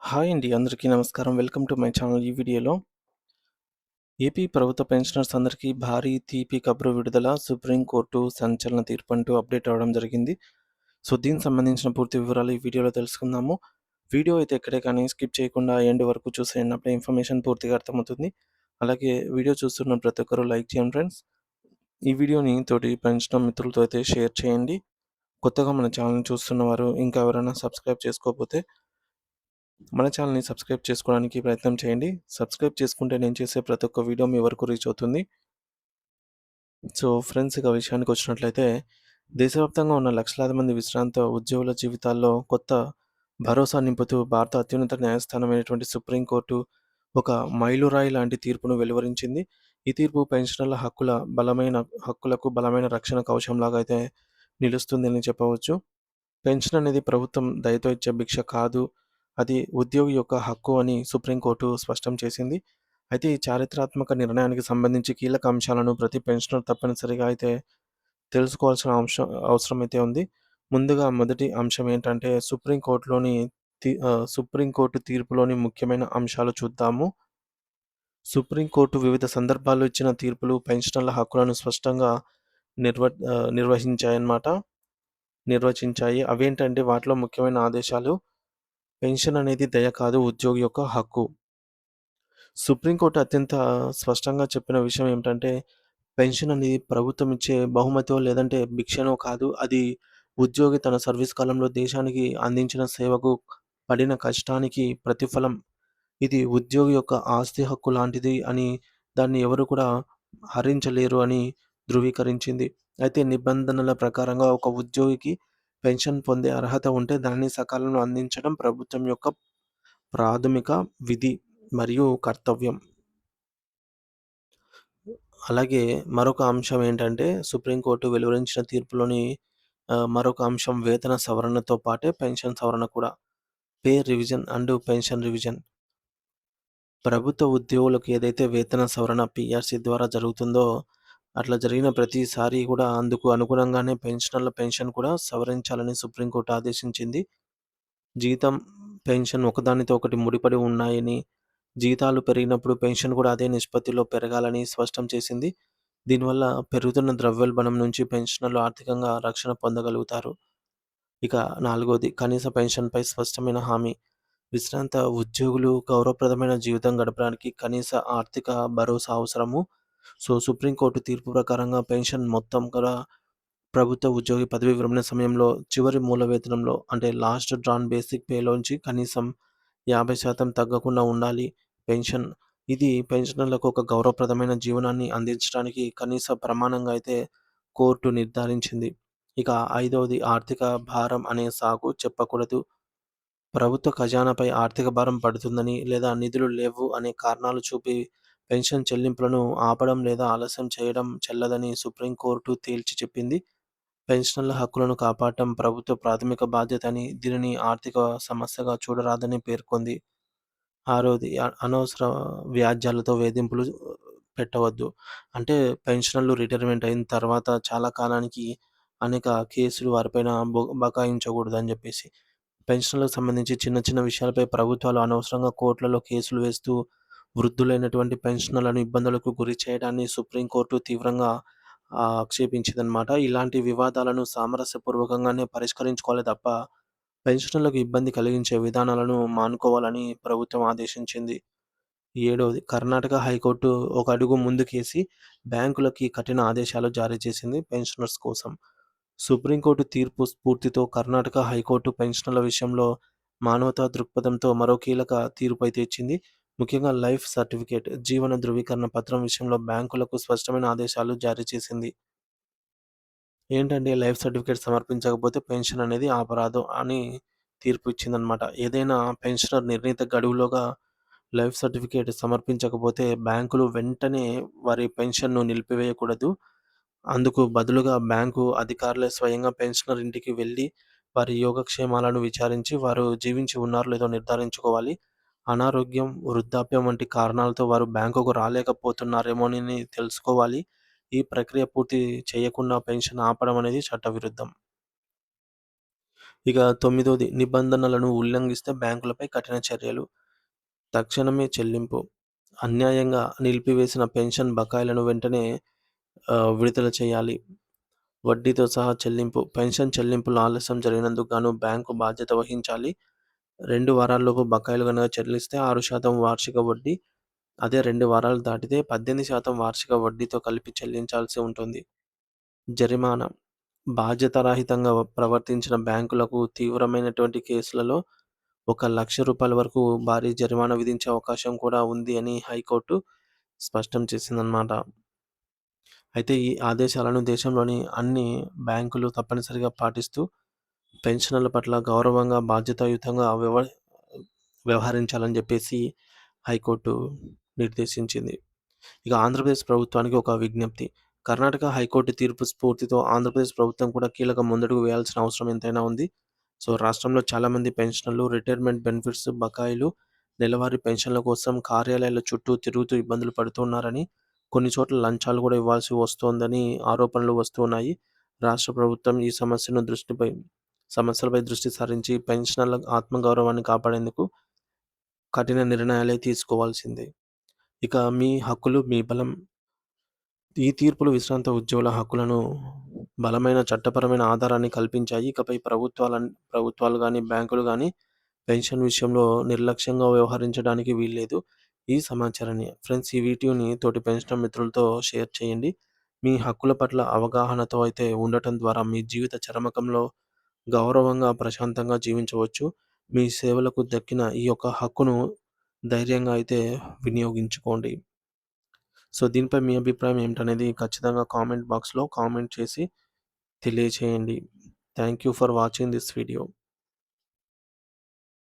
Hi అండి. అందరికీ నమస్కారం. Welcome to my channel. ఈ వీడియోలో ఏపీ ప్రభుత్వ పెన్షనర్స్ అందరికీ భారీ తీపి కబురు విడుదల. సుప్రీంకోర్టు సంచలన తీర్పు అంటూ అప్డేట్ అవ్వడం జరిగింది. సో, దీనికి సంబంధించిన పూర్తి వివరాలు ఈ వీడియోలో తెలుసుకుందాము. వీడియో అయితే ఎక్కడే కానీ స్కిప్ చేయకుండా ఎండ్ వరకు చూసేయండి. అప్పుడే ఇన్ఫర్మేషన్ పూర్తిగా అర్థమవుతుంది. అలాగే వీడియో చూస్తున్న ప్రతి ఒక్కరు లైక్ చేయండి ఫ్రెండ్స్. ఈ వీడియోని తోటి పెన్షనర్ మిత్రులతో అయితే షేర్ చేయండి. కొత్తగా మన ఛానల్‌ని చూస్తున్నవారు ఇంకా ఎవరైనా సబ్స్క్రైబ్ చేసుకోకపోతే మన ఛానల్‌ని సబ్స్క్రైబ్ చేసుకోవడానికి ప్రయత్నం చేయండి. సబ్స్క్రైబ్ చేసుకుంటే నేను చేసే ప్రతి ఒక్క వీడియో మీ వరకు రీచ్ అవుతుంది. సో, ఫ్రెండ్స్ ఇక విషయానికొచ్చినట్లయితే దేశవ్యాప్తంగా ఉన్న లక్షలాది మంది విశ్రాంత ఉద్యోగుల జీవితాల్లో కొత్త భరోసా నింపుతూ భారత అత్యున్నత న్యాయస్థానమైనటువంటి సుప్రీంకోర్టు ఒక మైలురాయి లాంటి తీర్పును వెలువరించింది. ఈ తీర్పు పెన్షనర్ల హక్కులకు బలమైన రక్షణ కవచంలాగా అయితే నిలుస్తుందని చెప్పవచ్చు. పెన్షన్ అనేది ప్రభుత్వం దయతో ఇచ్చే భిక్ష కాదు. అది ఉద్యోగి యొక్క హక్కు అని సుప్రీంకోర్టు స్పష్టం చేసింది. అయితే ఈ చారిత్రాత్మక నిర్ణయానికి సంబంధించి కీలక అంశాలను ప్రతి పెన్షనర్ తప్పనిసరిగా అయితే తెలుసుకోవాల్సిన అవసరం అయితే ఉంది. ముందుగా మొదటి అంశం ఏంటంటే సుప్రీంకోర్టు తీర్పులోని ముఖ్యమైన అంశాలు చూద్దాము. సుప్రీంకోర్టు వివిధ సందర్భాల్లో ఇచ్చిన తీర్పులు పెన్షనర్ల హక్కులను స్పష్టంగా నిర్వహించాయన్నమాట. నిర్వచించాయి. అవేంటంటే వాటిలో ముఖ్యమైన ఆదేశాలు పెన్షన్ అనేది దయ కాదు, ఉద్యోగి యొక్క హక్కు. సుప్రీంకోర్టు అత్యంత స్పష్టంగా చెప్పిన విషయం ఏమిటంటే, పెన్షన్ అనేది ప్రభుత్వం ఇచ్చే బహుమతో లేదంటే భిక్షనో కాదు. అది ఉద్యోగి తన సర్వీస్ కాలంలో దేశానికి అందించిన సేవకు, పడిన కష్టానికి ప్రతిఫలం. ఇది ఉద్యోగి యొక్క ఆస్తి హక్కు లాంటిది అని దాన్ని ఎవరు కూడా హరించలేరు అని ధృవీకరించింది. అయితే నిబంధనల ప్రకారంగా ఒక ఉద్యోగికి పెన్షన్ పొందే అర్హత ఉంటే దాన్ని సకాలంలో అందించడం ప్రభుత్వం యొక్క ప్రాథమిక విధి మరియు కర్తవ్యం. అలాగే మరొక అంశం ఏంటంటే సుప్రీంకోర్టు వెలువరించిన తీర్పులోని మరొక అంశం వేతన సవరణతో పాటే పెన్షన్ సవరణ కూడా. Pay revision and pension revision. ప్రభుత్వ ఉద్యోగులకు ఏదైతే వేతన సవరణ పీఆర్సీ ద్వారా జరుగుతుందో, అట్లా జరిగిన ప్రతిసారి కూడా అందుకు అనుగుణంగానే పెన్షనర్ల పెన్షన్ కూడా సవరించాలని సుప్రీంకోర్టు ఆదేశించింది. జీతం, పెన్షన్ ఒకదానితో ఒకటి ముడిపడి ఉన్నాయని, జీతాలు పెరిగినప్పుడు పెన్షన్ కూడా అదే నిష్పత్తిలో పెరగాలని స్పష్టం చేసింది. దీనివల్ల పెరుగుతున్న ద్రవ్యోల్బణం నుంచి పెన్షనర్లు ఆర్థికంగా రక్షణ పొందగలుగుతారు. ఇక నాలుగోది కనీస పెన్షన్‌పై స్పష్టమైన హామీ. విశ్రాంత ఉద్యోగులు గౌరవప్రదమైన జీవితం గడపడానికి కనీస ఆర్థిక భరోసా అవసరము. సో, సుప్రీంకోర్టు తీర్పు ప్రకారంగా పెన్షన్ మొత్తం కూడా ప్రభుత్వ ఉద్యోగి పదవీ విరమణ సమయంలో చివరి మూల వేతనంలో అంటే లాస్ట్ డ్రాన్ బేసిక్ పేలోంచి కనీసం 50% తగ్గకుండా ఉండాలి పెన్షన్. ఇది పెన్షనర్లకు ఒక గౌరవప్రదమైన జీవనాన్ని అందించడానికి కనీస ప్రమాణంగా అయితే కోర్టు నిర్ధారించింది. ఇక ఐదవది ఆర్థిక భారం అనే సాకు చెప్పకూడదు. ప్రభుత్వ ఖజానాపై ఆర్థిక భారం పడుతుందని లేదా నిధులు లేవు అనే కారణాలు చూపి పెన్షన్ చెల్లింపులను ఆపడం లేదా ఆలస్యం చేయడం చెల్లదని సుప్రీంకోర్టు తేల్చి చెప్పింది. పెన్షనర్ల హక్కులను కాపాడటం ప్రభుత్వ ప్రాథమిక బాధ్యత అని, దీనిని ఆర్థిక సమస్యగా చూడరాదని పేర్కొంది. ఆరోది అనవసర వ్యాజ్యాలతో వేధింపులు పెట్టవద్దు. అంటే పెన్షనర్లు రిటైర్మెంట్ అయిన తర్వాత చాలా కాలానికి అనేక కేసులు వారిపైన బకాయించకూడదని జెప్పేసి. పెన్షన్‌లకు సంబంధించి చిన్న చిన్న విషయాలపై ప్రభుత్వాలు అనవసరంగా కోర్టులలో కేసులు వేస్తూ వృద్ధులైనటువంటి పెన్షనర్లను ఇబ్బందులకు గురి చేయడాన్ని సుప్రీంకోర్టు తీవ్రంగా ఆక్షేపించిందనమాట. ఇలాంటి వివాదాలను సామరస్యపూర్వకంగానే పరిష్కరించుకోవాలి తప్ప పెన్షనర్లకు ఇబ్బంది కలిగించే విధానాలను మానుకోవాలని ప్రభుత్వం ఆదేశించింది. ఏడవది కర్ణాటక హైకోర్టు ఒక అడుగు ముందుకేసి బ్యాంకులకి కఠిన ఆదేశాలు జారీ చేసింది పెన్షనర్స్ కోసం. సుప్రీంకోర్టు తీర్పు స్ఫూర్తితో కర్ణాటక హైకోర్టు పెన్షనర్ల విషయంలో మానవతా దృక్పథంతో మరో కీలక తీర్పైతే ఇచ్చింది. ముఖ్యంగా లైఫ్ సర్టిఫికేట్, జీవన ధృవీకరణ పత్రం విషయంలో బ్యాంకులకు స్పష్టమైన ఆదేశాలు జారీ చేసింది. ఏంటంటే లైఫ్ సర్టిఫికేట్ సమర్పించకపోతే పెన్షన్ అనేది అపరాధం అని తీర్పు ఇచ్చిందనమాట. ఏదైనా పెన్షనర్ నిర్ణీత గడువులోగా లైఫ్ సర్టిఫికేట్ సమర్పించకపోతే బ్యాంకులు వెంటనే వారి పెన్షన్‌ను నిలిపివేయకూడదు. అందుకు బదులుగా బ్యాంకు అధికారులే స్వయంగా పెన్షనర్ ఇంటికి వెళ్లి వారి యోగక్షేమాలను విచారించి వారు జీవించి ఉన్నారో లేదో నిర్ధారించుకోవాలి. అనారోగ్యం, వృద్ధాప్యం వంటి కారణాలతో వారు బ్యాంకుకు రాలేకపోతున్నారేమోనని తెలుసుకోవాలి. ఈ ప్రక్రియ పూర్తి చేయకుండా పెన్షన్ ఆపడం అనేది చట్టవిరుద్ధం. ఇక 9ది నిబంధనలను ఉల్లంఘిస్తే బ్యాంకులపై కఠిన చర్యలు. తక్షణమే చెల్లింపు. అన్యాయంగా నిలిపివేసిన పెన్షన్ బకాయిలను వెంటనే విడుదల చేయాలి. వడ్డీతో సహా చెల్లింపు. పెన్షన్ చెల్లింపులు ఆలస్యం జరిగినందుకు గాను బ్యాంకు బాధ్యత వహించాలి. 2 వారాల్లోపు బకాయిలు గనక చెల్లిస్తే 6% వార్షిక వడ్డీ, అదే 2 వారాలు దాటితే 18% వార్షిక వడ్డీతో కలిపి చెల్లించాల్సి ఉంటుంది. జరిమానా. బాధ్యతారహితంగా ప్రవర్తించిన బ్యాంకులకు తీవ్రమైనటువంటి కేసులలో ₹1,00,000 వరకు భారీ జరిమానా విధించే అవకాశం కూడా ఉంది అని హైకోర్టు స్పష్టం చేసిందనమాట. అయితే ఈ ఆదేశాలను దేశంలోని అన్ని బ్యాంకులు తప్పనిసరిగా పాటిస్తూ పెన్షనర్ల పట్ల గౌరవంగా, బాధ్యతాయుతంగా వ్యవహరించాలని చెప్పేసి హైకోర్టు నిర్దేశించింది. ఇక ఆంధ్రప్రదేశ్ ప్రభుత్వానికి ఒక విజ్ఞప్తి. కర్ణాటక హైకోర్టు తీర్పు స్ఫూర్తితో ఆంధ్రప్రదేశ్ ప్రభుత్వం కూడా కీలక ముందడుగు వేయాల్సిన అవసరం ఎంతైనా ఉంది. సో, రాష్ట్రంలో చాలామంది పెన్షనర్లు రిటైర్మెంట్ బెనిఫిట్స్, బకాయిలు, నెలవారీ పెన్షన్ల కోసం కార్యాలయాల చుట్టూ తిరుగుతూ ఇబ్బందులు పడుతున్నారని, కొన్ని చోట్ల లంచాలు కూడా ఇవ్వాల్సి వస్తోందని ఆరోపణలు వస్తున్నాయి. రాష్ట్ర ప్రభుత్వం ఈ సమస్యలపై దృష్టి సారించి పెన్షనర్ల ఆత్మగౌరవాన్ని కాపాడేందుకు కఠిన నిర్ణయాలే తీసుకోవాల్సిందే. ఇక మీ హక్కులు, మీ బలం. ఈ తీర్పులు విశ్రాంత ఉద్యోగుల హక్కులను బలమైన చట్టపరమైన ఆధారాన్ని కల్పించాయి. ఇకపై ప్రభుత్వాలు గానీ, బ్యాంకులు గానీ పెన్షన్ విషయంలో నిర్లక్ష్యంగా వ్యవహరించడానికి వీల్లేదు. ఈ సమాచారాన్ని ఫ్రెండ్స్ ఈ వీడియోని తోటి పెన్షనర్ మిత్రులతో షేర్ చేయండి. మీ హక్కుల పట్ల అవగాహనతో అయితే ఉండటం ద్వారా మీ జీవిత చరమకంలో గౌరవంగా, ప్రశాంతంగా జీవించవచ్చు. మీ సేవలకు దక్కిన ఈ యొక్క హక్కును ధైర్యంగా అయితే వినియోగించుకోండి. సో, దీనిపై మీ అభిప్రాయం ఏమిటనేది ఖచ్చితంగా కామెంట్ బాక్స్‌లో కామెంట్ చేసి తెలియచేయండి. Thank you for watching this video.